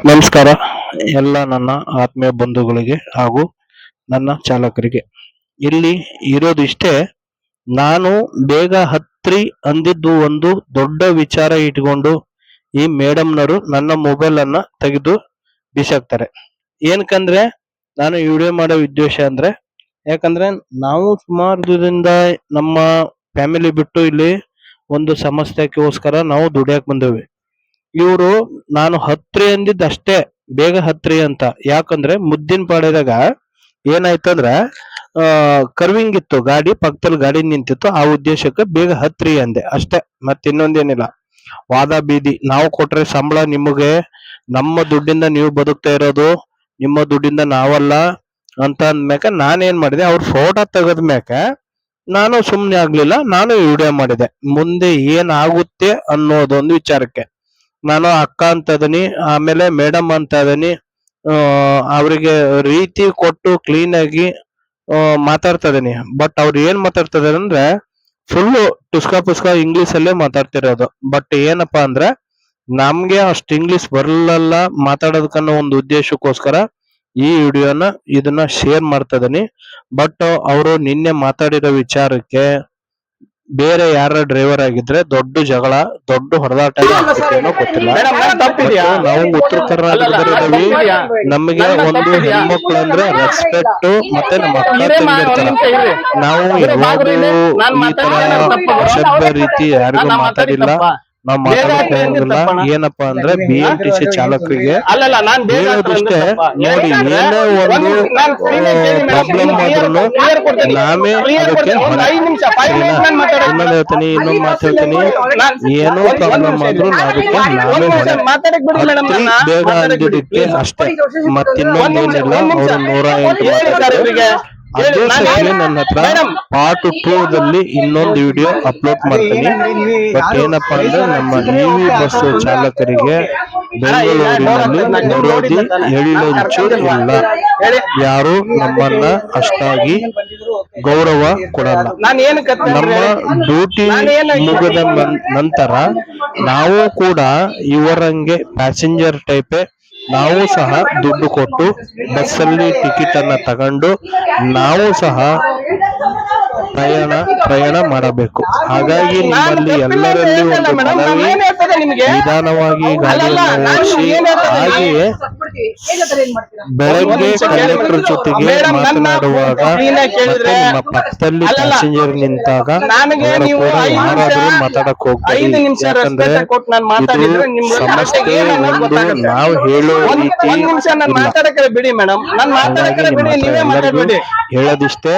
ನಮಸ್ಕಾರ ಎಲ್ಲ ನನ್ನ ಆತ್ಮೀಯ ಬಂಧುಗಳಿಗೆ ಹಾಗೂ ನನ್ನ ಚಾಲಕರಿಗೆ. ಇಲ್ಲಿ ಇರೋದಿಷ್ಟೇ, ನಾನು ಬೇಗ ಹತ್ರಿ ಅಂದಿದ್ದು ಒಂದು ದೊಡ್ಡ ವಿಚಾರ ಇಟ್ಕೊಂಡು ಈ ಮೇಡಮ್ನವರು ನನ್ನ ಮೊಬೈಲ್ ಅನ್ನ ತೆಗೆದು ಬಿಸಾಕ್ತಾರೆ. ಏನಕ್ಕಂದ್ರೆ ನಾನು ವಿಡಿಯೋ ಮಾಡೋ ಉದ್ದೇಶ ಅಂದ್ರೆ, ಯಾಕಂದ್ರೆ ನಾವು ಸುಮಾರು ದಿನದಿಂದ ನಮ್ಮ ಫ್ಯಾಮಿಲಿ ಬಿಟ್ಟು ಇಲ್ಲಿ ಒಂದು ಸಮಸ್ಯೆಗೋಸ್ಕರ ನಾವು ದುಡಿಯಕ್ ಬಂದೇವಿ. ಇವರು ನಾನು ಹತ್ರಿ ಅಂದಿದ್ದು ಅಷ್ಟೇ, ಬೇಗ ಹತ್ರಿ ಅಂತ. ಯಾಕಂದ್ರೆ ಮುದ್ದಿನ ಪಾಳ್ಯದಾಗ ಏನಾಯ್ತಂದ್ರ ಕರ್ವಿಂಗ್ ಇತ್ತು, ಗಾಡಿ ಪಕ್ಕದಲ್ಲಿ ಗಾಡಿ ನಿಂತಿತ್ತು. ಆ ಉದ್ದೇಶಕ್ಕೆ ಬೇಗ ಹತ್ರಿ ಅಂದೆ ಅಷ್ಟೇ, ಮತ್ತೆ ಇನ್ನೊಂದೇನಿಲ್ಲ. ವಾದ ಬೀದಿ, ನಾವು ಕೊಟ್ರೆ ಸಂಬಳ ನಿಮಗೆ, ನಮ್ಮ ದುಡ್ಡಿಂದ ನೀವು ಬದುಕ್ತಾ ಇರೋದು, ನಿಮ್ಮ ದುಡ್ಡಿಂದ ನಾವಲ್ಲ ಅಂತ ಅಂದ್ಮ್ಯಾಕ ನಾನೇನ್ ಮಾಡಿದೆ, ಅವ್ರ ಫೋಟೋ ತೆಗದ್ಮ್ಯಾಕ ನಾನು ಸುಮ್ನೆ ಆಗ್ಲಿಲ್ಲ, ನಾನು ವಿಡಿಯೋ ಮಾಡಿದೆ. ಮುಂದೆ ಏನಾಗುತ್ತೆ ಅನ್ನೋದೊಂದು ವಿಚಾರಕ್ಕೆ ನಾನು ಅಕ್ಕ ಅಂತ ಅದನಿ, ಆಮೇಲೆ ಮೇಡಮ್ ಅಂತ ಅದನಿ. ಅವರಿಗೆ ರೀತಿ ಕೊಟ್ಟು ಕ್ಲೀನ್ ಆಗಿ ಮಾತಾಡ್ತಾ ಇದೀನಿ. ಬಟ್ ಅವ್ರು ಏನ್ ಮಾತಾಡ್ತಾ ಇದಾರೆ ಅಂದ್ರೆ ಫುಲ್ ಟುಸ್ಕ ಪುಸ್ಕ ಇಂಗ್ಲಿಷ್ ಅಲ್ಲೇ ಮಾತಾಡ್ತಿರೋದು. ಬಟ್ ಏನಪ್ಪಾ ಅಂದ್ರೆ ನಮ್ಗೆ ಅಷ್ಟು ಇಂಗ್ಲಿಷ್ ಬರಲ್ಲ ಮಾತಾಡೋದಕ್ಕನ್ನೋ ಒಂದು ಉದ್ದೇಶಕ್ಕೋಸ್ಕರ ಈ ವಿಡಿಯೋನ ಇದನ್ನ ಶೇರ್ ಮಾಡ್ತಾ ಇದೀನಿ. ಬಟ್ ಅವರು ನಿನ್ನೆ ಮಾತಾಡಿರೋ ವಿಚಾರಕ್ಕೆ ಬೇರೆ ಯಾರ ಡ್ರೈವರ್ ಆಗಿದ್ರೆ ದೊಡ್ಡ ಜಗಳ, ದೊಡ್ಡ ಹೊಡೆದಾಟ ಏನೋ ಗೊತ್ತಿಲ್ಲ. ನಾವು ಉತ್ತರ ಕರ್ನಾಟಕದಲ್ಲಿ ನಮಗೆ ಒಂದು ಹೆಣ್ಮಕ್ಳು ಅಂದ್ರೆ ರೆಸ್ಪೆಕ್ಟ್, ಮತ್ತೆ ನಮ್ಮ ಅಕ್ಕ ತಂಗಿರ್ತಾರ. ನಾವು ಯಾವಾಗೂ ಈ ತರ ಅಸಭ್ಯ ರೀತಿ ಯಾರಿಗೂ ಮಾತಾಡಿಲ್ಲ, ನಾವು ಮಾತಾಡೋದಿಲ್ಲ. ಏನಪ್ಪಾ ಅಂದ್ರೆ BMTC ಚಾಲಕರಿಗೆ ಹೇಳೋದಿಷ್ಟೇ, ನೋಡಿ ಏನೋ ಒಂದು ಪ್ರಾಬ್ಲಮ್ ಆದ್ರೂ ನಾವೇ ಅದಕ್ಕೆ ಇನ್ನೊಂದು ಹೇಳ್ತೀನಿ, ಇನ್ನೊಂದು ಮಾತು ಹೇಳ್ತೀನಿ, ಏನೋ ಪ್ರಾಬ್ಲಮ್ ಆದ್ರೂ ಅದಕ್ಕೆ ನಾವೇ ಬೇಗ ಅಂದಿದ್ದಕ್ಕೆ ಅಷ್ಟೇ, ಮತ್ತಿನ್ನೊಂದೇನಿಲ್ಲ. ಅವರು 108 ಅದೇ ಸರಿ ನನ್ನ ಹತ್ರ ಪಾರ್ಟ್ 2 ದಲ್ಲಿ ಇನ್ನೊಂದು ವಿಡಿಯೋ ಅಪ್ಲೋಡ್ ಮಾಡ್ತೀನಿ. ಬಟ್ ಏನಪ್ಪಾ ಅಂದ್ರೆ ನಮ್ಮ EV ಬಸ್ ಚಾಲಕರಿಗೆ ಬೆಂಗಳೂರಿನಲ್ಲಿ ಬರೋದಿ ಎಳ್ಳಂಚು ಇಲ್ಲ. ಯಾರು ನಮ್ಮನ್ನ ಅಷ್ಟಾಗಿ ಗೌರವ ಕೊಡಲ್ಲ. ನಮ್ಮ ಡ್ಯೂಟಿ ಮುಗಿದ ನಂತರ ನಾವು ಕೂಡ ಇವರಂಗೆ ಪ್ಯಾಸೆಂಜರ್ ಟೈಪೇ ನಾವು ಸಹ ದುಡ್ಡು ಕೊಟ್ಟು ಬಸ್ಸಲ್ಲಿ ಟಿಕೆಟ್ ಅನ್ನ ತಗೊಂಡು ನಾವು ಸಹ ಪ್ರಯಾಣ ಮಾಡಬೇಕು. ಹಾಗಾಗಿ ನಿಮ್ಮಲ್ಲಿ ಎಲ್ಲರಲ್ಲಿ ಒಂದು ಮನವಿ, ನಿಧಾನವಾಗಿ ಗಾಡಿಯನ್ನು ಓಡಿಸಿ. ಹಾಗೆಯೇ ಬೆಳಗ್ಗೆ ಕಂಡಕ್ಟರ್ ಜೊತೆಗೆ ಮಾತನಾಡುವಾಗ ಮತ್ತೆ ನಿಮ್ಮ ಪಕ್ಕದಲ್ಲಿ ಪ್ಯಾಸೆಂಜರ್ ನಿಂತಾಗ ಅವರು ಕೂಡ ಯಾರಾದ್ರೂ ಮಾತಾಡಕ್ ಹೋಗ್ಬೇಡಿ. ಯಾಕಂದ್ರೆ ಇದು ಸಮಸ್ಯೆ ಒಂದು ನಾವು ಹೇಳೋ ರೀತಿ ಎಲ್ಲರಿಗೂ ಹೇಳೋದಿಷ್ಟೇ.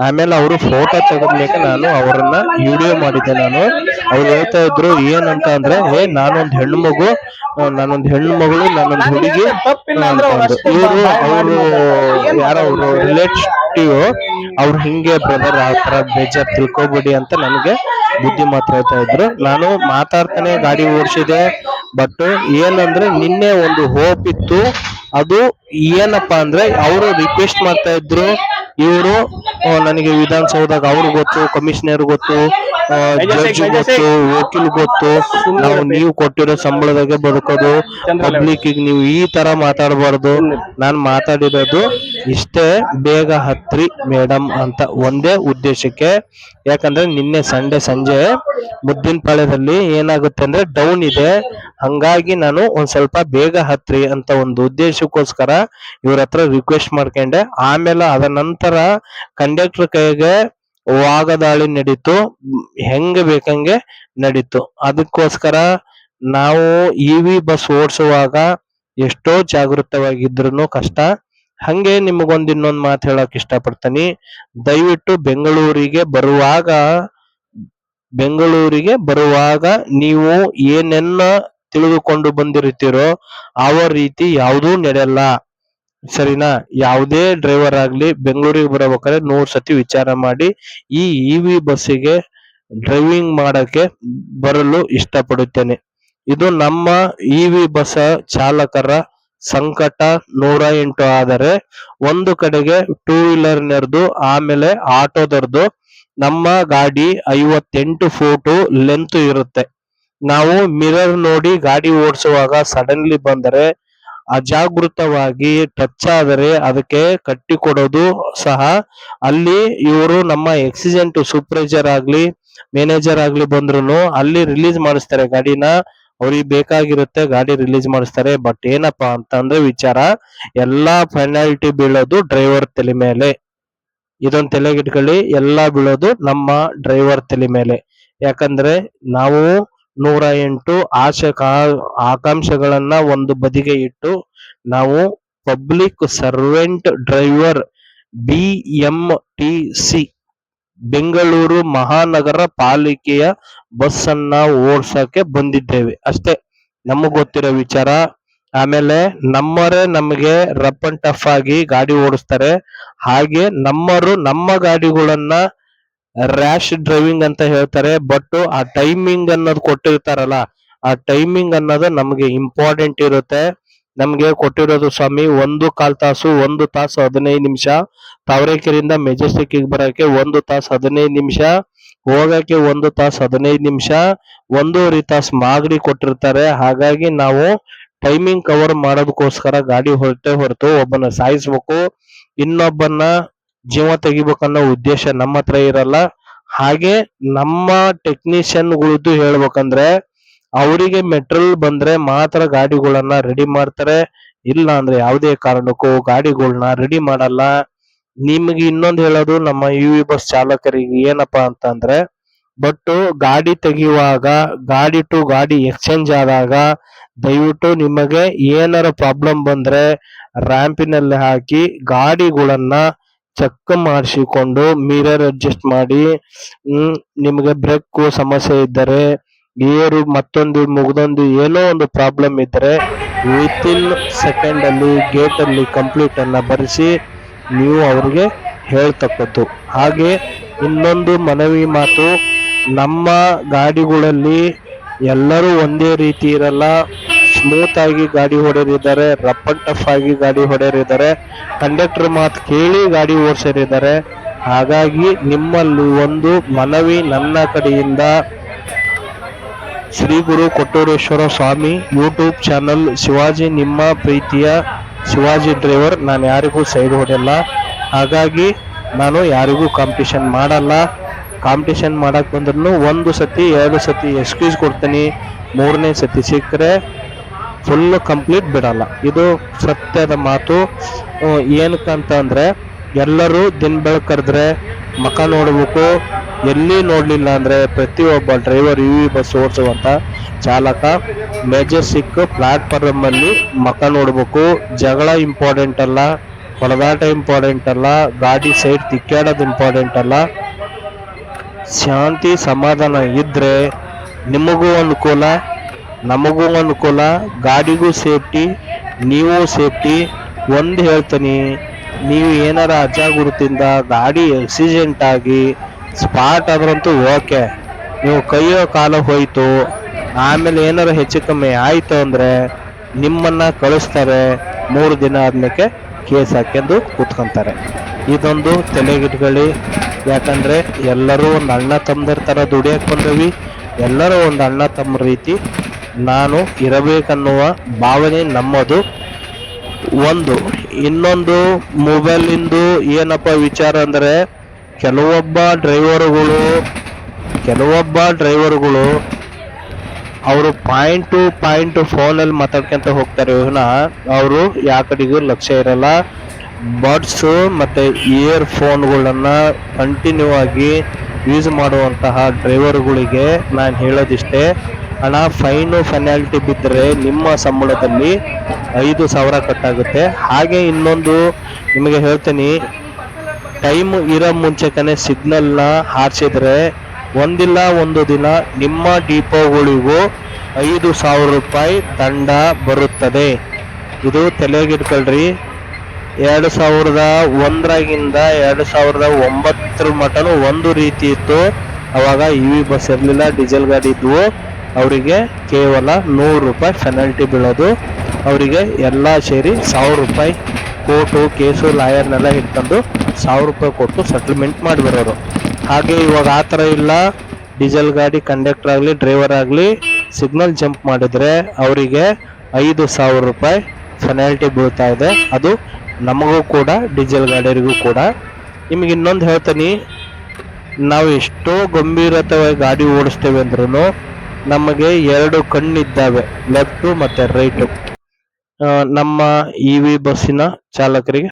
ಆಮೇಲೆ ಅವರು ಫೋಟೋ ತೆಗೆದ್ಮೇಲೆ ನಾನು ಅವರನ್ನ ವಿಡಿಯೋ ಮಾಡಿದ್ದೆ. ಅವ್ರು ಹೇಳ್ತಾ ಇದ್ರು ಏನಂತ ಅಂದ್ರೆ, ನಾನೊಂದ್ ಹೆಣ್ಣು ಮಗು, ನಾನೊಂದ್ ಹುಡುಗಿ ಇವರು ಅವರು ಯಾರೋ ಅವರು ರಿಲೇಟಿವ್, ಅವ್ರು ಹಿಂಗೆ ಬ್ರದರ್ ಆ ತರ ಬೇಜಾರ್ ತಿಳ್ಕೊಬೇಡಿ ಅಂತ ನನಗೆ ಬುದ್ಧಿ ಮಾತಾಡ್ತಾ ಇದ್ರು. ನಾನು ಮಾತಾಡ್ತಾನೆ ಗಾಡಿ ಓಡಿಸಿದೆ. ಬಟ್ ಏನಂದ್ರೆ ನಿನ್ನೆ ಒಂದು ಹೋಪ್ ಇತ್ತು. ಅದು ಏನಪ್ಪಾ ಅಂದ್ರೆ ಅವರು ರಿಕ್ವೆಸ್ಟ್ ಮಾಡ್ತಾ ಇದ್ರು, ಇವರು ನನಗೆ ವಿಧಾನಸೌಧದಾಗ ಅವ್ರು ಗೊತ್ತು, ಕಮಿಷನರ್ ಗೊತ್ತು, ಜಡ್ಜ್ ಗೊತ್ತು, ವಕೀಲ್ ಗೊತ್ತು, ನೀವು ಕೊಟ್ಟಿರೋ ಸಂಬಳದಾಗೆ ಬದುಕೋದು, ಪಬ್ಲಿಕ್ ನೀವು ಈ ತರ ಮಾತಾಡಬಾರ್ದು. ನಾನ್ ಮಾತಾಡಿರೋದು ಇಷ್ಟೇ, ಬೇಗ ಹತ್ರಿ ಮೇಡಮ್ ಅಂತ ಒಂದೇ ಉದ್ದೇಶಕ್ಕೆ. ಯಾಕಂದ್ರೆ ನಿನ್ನೆ ಸಂಜೆ ಮುದ್ದಿನ ಪಾಳ್ಯದಲ್ಲಿ ಏನಾಗುತ್ತೆ ಅಂದ್ರೆ ಡೌನ್ ಇದೆ, ಹಂಗಾಗಿ ನಾನು ಒಂದ್ ಸ್ವಲ್ಪ ಬೇಗ ಹತ್ರಿ ಅಂತ ಒಂದು ಉದ್ದೇಶಕ್ಕೋಸ್ಕರ ಇವ್ರ ಹತ್ರ ರಿಕ್ವೆಸ್ಟ್ ಮಾಡ್ಕೊಂಡೆ. ಆಮೇಲೆ ಅದ ನಂತರ ಕಂಡಕ್ಟರ್ ಕೈಗೆ ವಾಗದಾಳಿ ನಡೀತು, ಹೆಂಗೆ ಬೇಕಂಗೆ ನಡೀತು. ಅದಕ್ಕೋಸ್ಕರ ನಾವು EV ಬಸ್ ಓಡಿಸುವಾಗ ಎಷ್ಟೋ ಜಾಗೃತವಾಗಿದ್ರು ಕಷ್ಟ. ಹಂಗೆ ನಿಮಗೊಂದು ಇನ್ನೊಂದು ಮಾತು ಹೇಳಕ್ ಇಷ್ಟಪಡ್ತೀನಿ. ದಯವಿಟ್ಟು ಬೆಂಗಳೂರಿಗೆ ಬರುವಾಗ ನೀವು ಏನೆಲ್ಲ ತಿಳಿದುಕೊಂಡು ಬಂದಿರ್ತೀರೋ ಆ ರೀತಿ ಯಾವುದೂ ನಡೆಯಲ್ಲ, ಸರಿನಾ? ಯಾವುದೇ ಡ್ರೈವರ್ ಆಗ್ಲಿ ಬೆಂಗಳೂರಿಗೆ ಬರಬೇಕಾದ್ರೆ 100 ಸತಿ ವಿಚಾರ ಮಾಡಿ ಈ EV ಬಸ್ಸಿಗೆ ಡ್ರೈವಿಂಗ್ ಮಾಡಕ್ಕೆ ಬರಲು ಇಷ್ಟಪಡುತ್ತೇನೆ. ಇದು ನಮ್ಮ EV ಬಸ್ ಚಾಲಕರ ಸಂಕಟ 108 ಆದರೆ ಒಂದು ಕಡೆಗೆ 2 ವೀಲರ್ನರ್ದು, ಆಮೇಲೆ ಆಟೋದರ್ದು. ನಮ್ಮ ಗಾಡಿ 58 ಫೂಟು ಲೆಂತ್ ಇರುತ್ತೆ. ನಾವು ಮಿರರ್ ನೋಡಿ ಗಾಡಿ ಓಡಿಸುವಾಗ ಸಡನ್ಲಿ ಬಂದರೆ ಅಜಾಗೃತವಾಗಿ ಟಚ್ ಆದರೆ ಅದಕ್ಕೆ ಕಟ್ಟಿಕೊಡೋದು ಸಹ ಅಲ್ಲಿ ಇವರು ನಮ್ಮ ಎಕ್ಸಿಡೆಂಟ್ ಸೂಪರ್ವೈಸರ್ ಆಗ್ಲಿ ಮ್ಯಾನೇಜರ್ ಆಗ್ಲಿ ಬಂದ್ರು ಅಲ್ಲಿ ರಿಲೀಸ್ ಮಾಡಿಸ್ತಾರೆ ಗಾಡಿನ. ಅವ್ರಿಗೆ ಬೇಕಾಗಿರುತ್ತೆ ಗಾಡಿ ರಿಲೀಸ್ ಮಾಡಿಸ್ತಾರೆ. ಬಟ್ ಏನಪ್ಪಾ ಅಂತಂದ್ರೆ ವಿಚಾರ, ಎಲ್ಲಾ ಪೆನಾಲ್ಟಿ ಬೀಳೋದು ಡ್ರೈವರ್ ತಲೆ ಮೇಲೆ. ಇದೊಂದು ತಲೆಗಿಟ್ಕೊಳ್ಳಿ, ಎಲ್ಲಾ ಬೀಳೋದು ನಮ್ಮ ಡ್ರೈವರ್ ತಲೆ ಮೇಲೆ. ಯಾಕಂದ್ರೆ ನಾವು 108 ಆಕಾಂಕ್ಷೆಗಳನ್ನ ಒಂದು ಬದಿಗೆ ಇಟ್ಟು ನಾವು public servant driver BMTC Bengaluru ಮಹಾನಗರ ಪಾಲಿಕೆಯ ಬಸ್ ಅನ್ನ ಓಡ್ಸಕ್ಕೆ ಬಂದಿದ್ದೇವೆ ಅಷ್ಟೇ, ನಮಗ್ ಗೊತ್ತಿರೋ ವಿಚಾರ. ಆಮೇಲೆ ನಮ್ಮರೇ ನಮಗೆ ರಫ್ ಅಂಡ್ ಟಫ್ ಆಗಿ ಗಾಡಿ ಓಡಿಸ್ತಾರೆ. ಹಾಗೆ ನಮ್ಮರು ನಮ್ಮ ಗಾಡಿಗಳನ್ನ ರ್ಯಾಶ್ ಡ್ರೈವಿಂಗ್ ಅಂತ ಹೇಳ್ತಾರೆ. ಬಟ್ ಆ ಟೈಮಿಂಗ್ ಅನ್ನೋದು ಕೊಟ್ಟಿರ್ತಾರಲ್ಲ, ಆ ಟೈಮಿಂಗ್ ಅನ್ನೋದು ನಮಗೆ ಇಂಪಾರ್ಟೆಂಟ್ ಇರುತ್ತೆ. ನಮ್ಗೆ ಕೊಟ್ಟಿರೋದು ಸ್ವಾಮಿ 1 ತಾಸು 1 ತಾಸು 15 ನಿಮಿಷ. ತಾವರೆಕೆರೆಯಿಂದ ಮೆಜೆಸ್ಟಿಕ್ ಬರಕ್ಕೆ 1 ತಾಸು 15 ನಿಮಿಷ, ಹೋಗಕ್ಕೆ 1 ತಾಸು 15 ನಿಮಿಷ, 1.5 ತಾಸು ಮಾಗಡಿ ಕೊಟ್ಟಿರ್ತಾರೆ. ಹಾಗಾಗಿ ನಾವು ಟೈಮಿಂಗ್ ಕವರ್ ಮಾಡೋದಕ್ಕೋಸ್ಕರ ಗಾಡಿ ಹೊರತು ಒಬ್ಬನ ಸಾಯಿಸ್ಬೇಕು, ಇನ್ನೊಬ್ಬನ ಜೀವ ತೆಗಿಬೇಕನ್ನೋ ಉದ್ದೇಶ ನಮ್ಮ ಹತ್ರ ಇರಲ್ಲ. ಹಾಗೆ ನಮ್ಮ ಟೆಕ್ನಿಷಿಯನ್ಗಳದ್ದು ಹೇಳ್ಬೇಕಂದ್ರೆ ಅವರಿಗೆ ಮೆಟೀರಿಯಲ್ ಬಂದ್ರೆ ಮಾತ್ರ ಗಾಡಿಗಳನ್ನ ರೆಡಿ ಮಾಡ್ತಾರೆ, ಇಲ್ಲ ಅಂದ್ರೆ ಯಾವುದೇ ಕಾರಣಕ್ಕೂ ಗಾಡಿಗಳನ್ನ ರೆಡಿ ಮಾಡಲ್ಲ. ನಿಮ್ಗೆ ಇನ್ನೊಂದು ಹೇಳೋದು ನಮ್ಮ UV ಬಸ್ ಚಾಲಕರಿಗೆ ಏನಪ್ಪಾ ಅಂತಂದ್ರೆ, ಬಟ್ ಗಾಡಿ ತೆಗೆಯುವಾಗ ಗಾಡಿ ಟು ಗಾಡಿ ಎಕ್ಸ್ಚೇಂಜ್ ಆದಾಗ ದಯವಿಟ್ಟು ನಿಮಗೆ ಏನಾರ ಪ್ರಾಬ್ಲಮ್ ಬಂದ್ರೆ ರ್ಯಾಂಪಿನಲ್ಲಿ ಹಾಕಿ ಗಾಡಿಗಳನ್ನ ಚೆಕ್ ಮಾಡಿಸಿಕೊಂಡು ಮಿರರ್ ಅಡ್ಜಸ್ಟ್ ಮಾಡಿ, ನಿಮಗೆ ಬ್ರೇಕ್ ಸಮಸ್ಯೆ ಇದ್ದರೆ ಏರು ಮತ್ತೊಂದು ಮುಗ್ದೊಂದು ಏನೋ ಒಂದು ಪ್ರಾಬ್ಲಮ್ ಇದ್ದರೆ ವಿತಿನ್ ಸೆಕೆಂಡ್ ಅಲ್ಲಿ ಗೇಟ್ ಅಲ್ಲಿ ಕಂಪ್ಲೀಟ್ ಅನ್ನ ಬರೆಸಿ ನೀವು ಅವ್ರಿಗೆ ಹೇಳ್ತಕ್ಕದ್ದು. ಹಾಗೆ ಇನ್ನೊಂದು ಮನವಿ ಮಾತು, ನಮ್ಮ ಗಾಡಿಗಳಲ್ಲಿ ಎಲ್ಲರೂ ಒಂದೇ ರೀತಿ ಇರಲ್ಲ. ಸ್ಮೂತ್ ಆಗಿ ಗಾಡಿ ಹೊಡೆಯರಿದ್ದಾರೆ, ರಫ್ ಅಂಡ್ ಟಫ್ ಆಗಿ ಗಾಡಿ ಹೊಡೆಯರಿದ್ದಾರೆ, ಕಂಡಕ್ಟರ್ ಮಾತು ಕೇಳಿ ಗಾಡಿ ಓಡಿಸರಿದ್ದಾರೆ. ಹಾಗಾಗಿ ನಿಮ್ಮಲ್ಲಿ ಒಂದು ಮನವಿ ನನ್ನ ಕಡೆಯಿಂದ, ಶ್ರೀ ಗುರು ಕೊಟ್ಟೂರೇಶ್ವರ ಸ್ವಾಮಿ ಯೂಟ್ಯೂಬ್ ಚಾನಲ್ ಶಿವಾಜಿ, ನಿಮ್ಮ ಪ್ರೀತಿಯ ಶಿವಾಜಿ ಡ್ರೈವರ್. ನಾನು ಯಾರಿಗೂ ಸೈಡ್ ಹೊಡೆಯಲ್ಲ, ಹಾಗಾಗಿ ನಾನು ಯಾರಿಗೂ ಕಾಂಪಿಟೇಷನ್ ಮಾಡಲ್ಲ. ಕಾಂಪಿಟೇಷನ್ ಮಾಡಕ್ ಬಂದ್ರು 1 ಸತಿ 2 ಸತಿ ಎಕ್ಸ್ಕ್ಯೂಸ್ ಕೊಡ್ತೀನಿ, 3ನೇ ಸತಿ ಸಿಕ್ಕರೆ ಫುಲ್ ಕಂಪ್ಲೀಟ್ ಬಿಡಲ್ಲ. ಇದು ಸತ್ಯದ ಮಾತು. ಏನಕ್ಕಂತಂದ್ರೆ ಎಲ್ಲರೂ ದಿನ ಬೆಳಕರಿದ್ರೆ ಮಕ ನೋಡ್ಬೇಕು. ಎಲ್ಲಿ ನೋಡ್ಲಿಲ್ಲ ಅಂದ್ರೆ ಪ್ರತಿಯೊಬ್ಬ ಡ್ರೈವರ್ UV ಬಸ್ ಓಡಿಸುವಂತ ಚಾಲಕ ಮೆಜೆಸ್ಟಿಕ್ ಪ್ಲಾಟ್ಫಾರ್ಮ್ ಅಲ್ಲಿ ಮಕ ನೋಡ್ಬೇಕು. ಜಗಳ ಇಂಪಾರ್ಟೆಂಟ್ ಅಲ್ಲ, ಹೊಡೆದಾಟ ಇಂಪಾರ್ಟೆಂಟ್ ಅಲ್ಲ, ಗಾಡಿ ಸೈಡ್ ತಿಕ್ಕಾಡೋದು ಇಂಪಾರ್ಟೆಂಟ್ ಅಲ್ಲ. ಶಾಂತಿ ಸಮಾಧಾನ ಇದ್ರೆ ನಿಮಗೂ ಅನುಕೂಲ, ನಮಗೂ ಅನುಕೂಲ, ಗಾಡಿಗೂ ಸೇಫ್ಟಿ, ನೀವು ಸೇಫ್ಟಿ. ಒಂದು ಹೇಳ್ತೀನಿ, ನೀವು ಏನಾರ ಅಜಾಗೃತಿಯಿಂದ ಗಾಡಿ ಆಕ್ಸಿಡೆಂಟ್ ಆಗಿ ಸ್ಪಾಟ್ ಆದ್ರಂತೂ ಓಕೆ, ನೀವು ಕೈಯೋ ಕಾಲ ಹೋಯ್ತು ಆಮೇಲೆ ಏನಾರ ಹೆಚ್ಚು ಕಮ್ಮಿ ಆಯ್ತು ಅಂದ್ರೆ ನಿಮ್ಮನ್ನ ಕಳಿಸ್ತಾರೆ. 3 ದಿನ ಆದ್ಮೇಲೆ ಕೇಸ್ ಹಾಕ್ಯಂದು ಕೂತ್ಕೊಂತಾರೆ. ಇದೊಂದು ತಲೆಗಿಟ್ಕೊಳ್ಳಿ. ಯಾಕಂದ್ರೆ ಎಲ್ಲರೂ ಒಂದು ಅಣ್ಣ ತಮ್ಮದರ ತರ ದುಡಿಯಕ್ಕೆ ಬಂದವಿ, ಎಲ್ಲರೂ ಒಂದು ಅಣ್ಣ ತಮ್ಮ ರೀತಿ ನಾನು ಇರಬೇಕನ್ನುವ ಭಾವನೆ ನಮ್ಮದು. ಇನ್ನೊಂದು ಮೊಬೈಲಿಂದು ಏನಪ್ಪ ವಿಚಾರ ಅಂದ್ರೆ, ಕೆಲವೊಬ್ಬ ಡ್ರೈವರ್ಗಳು ಅವರು ಪಾಯಿಂಟ್ ಟು ಪಾಯಿಂಟ್ ಫೋನಲ್ಲಿ ಮಾತಾಡ್ಕೊಂತ ಹೋಗ್ತಾರೆ. ಅವರು ಯಾವ ಕಡೆಗೂ ಲಕ್ಷ್ಯ ಇರಲ್ಲ. ಬಡ್ಸ್ ಮತ್ತೆ ಇಯರ್ ಫೋನ್ಗಳನ್ನ ಕಂಟಿನ್ಯೂ ಆಗಿ ಯೂಸ್ ಮಾಡುವಂತಹ ಡ್ರೈವರ್ಗಳಿಗೆ ನಾನು ಹೇಳೋದಿಷ್ಟೇ, ಹಣ ಫೈನು ಪೆನಾಲ್ಟಿ ಬಿದ್ದರೆ ನಿಮ್ಮ ಸಂಬಳದಲ್ಲಿ 5,000 ಕಟ್ಟಾಗುತ್ತೆ. ಹಾಗೆ ಇನ್ನೊಂದು ನಿಮಗೆ ಹೇಳ್ತೀನಿ, ಟೈಮ್ ಇರೋ ಮುಂಚೆಕನೆ ಸಿಗ್ನಲ್ನ ಹಾರಿಸಿದ್ರೆ ಒಂದಿಲ್ಲ ಒಂದು ದಿನ ನಿಮ್ಮ ಡಿಪೋಗಳಿಗೂ 5,000 ರೂಪಾಯಿ ದಂಡ ಬರುತ್ತದೆ. ಇದು ತಲೆಗಿಟ್ಕೊಳ್ರಿ. 2001ರಿಂದ 2009 ಮಟನು ಒಂದು ರೀತಿ ಇತ್ತು. ಅವಾಗ UV ಬಸ್ ಇರಲಿಲ್ಲ, ಡೀಸೆಲ್ ಗಾಡಿ ಇದ್ವು. ಅವರಿಗೆ ಕೇವಲ 100 ರೂಪಾಯಿ ಪೆನಾಲ್ಟಿ ಬೀಳೋದು. ಅವರಿಗೆ ಎಲ್ಲ ಸೇರಿ 1,000 ರೂಪಾಯಿ ಕೋರ್ಟು ಕೇಸು ಲಾಯರ್ನೆಲ್ಲ ಹಿಡ್ಕೊಂಡು 1,000 ರೂಪಾಯಿ ಕೊಟ್ಟು ಸೆಟಲ್ಮೆಂಟ್ ಮಾಡಿಬಿಡೋರು. ಹಾಗೆ ಇವಾಗ ಆ ಥರ ಇಲ್ಲ. ಡೀಸೆಲ್ ಗಾಡಿ ಕಂಡಕ್ಟರ್ ಆಗಲಿ ಡ್ರೈವರ್ ಆಗಲಿ ಸಿಗ್ನಲ್ ಜಂಪ್ ಮಾಡಿದ್ರೆ ಅವರಿಗೆ 5,000 ರೂಪಾಯಿ ಪೆನಾಲ್ಟಿ ಬೀಳ್ತಾ ಇದೆ. ಅದು ನಮಗೂ ಕೂಡ, ಡೀಸೆಲ್ ಗಾಡಿಯರಿಗೂ ಕೂಡ. ನಿಮಗೆ ಇನ್ನೊಂದು ಹೇಳ್ತೀನಿ, ನಾವು ಎಷ್ಟೋ ಗಂಭೀರತೆಯಾಗಿ ಗಾಡಿ ಓಡಿಸ್ತೇವೆ ಅಂದ್ರೂ ನಮಗೆ 2 ಕಣ್ಣಿದ್ದಾವೆ, ಲೆಫ್ಟ್ ಮತ್ತೆ ರೈಟ್. ನಮ್ಮ ಇವಿ ಬಸ್ಸಿನ ಚಾಲಕರಿಗೆ